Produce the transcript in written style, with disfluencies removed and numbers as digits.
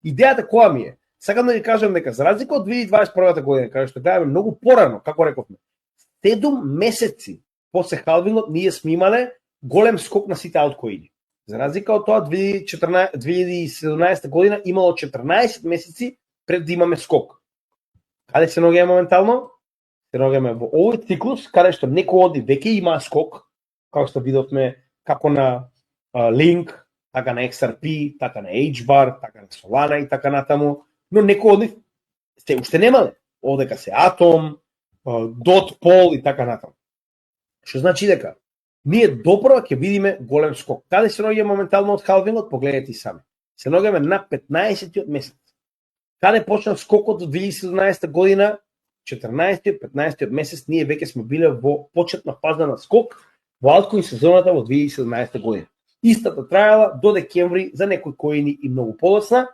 Идејата која ми е? Сакам да ви кажам дека за разлика од 2021 година, каде што гледаме многу порано, како рековме, 7 месеци после халвингот ние сме имале голем скок на сите алткоини. За разлика од тоа 2017 година имало 14 месеци пред да имаме скок. Каде се наоѓаме моментално? Се наоѓаме во овој циклус каде што некој оди веќе има скок, како што видовме како на Link, така на XRP, така на HBAR, така на Solana и така натаму, но некој од нив се уште немале. Одека се Atom, DOT, Pol и така натаму. Што значи дека ние допрва ќе видиме голем скок. Каде се наоѓаме моментално од халвингот, погледнете сами. Се наоѓаме на 15-тиот месец. Каде почна скокот од 2017 година, 14-тиот, 15-тиот месец, ние веќе сме биле во почетна фаза на скок во алткоин сезоната во 2017 година. Истата трајала до декември за некои коини и многу подоцна,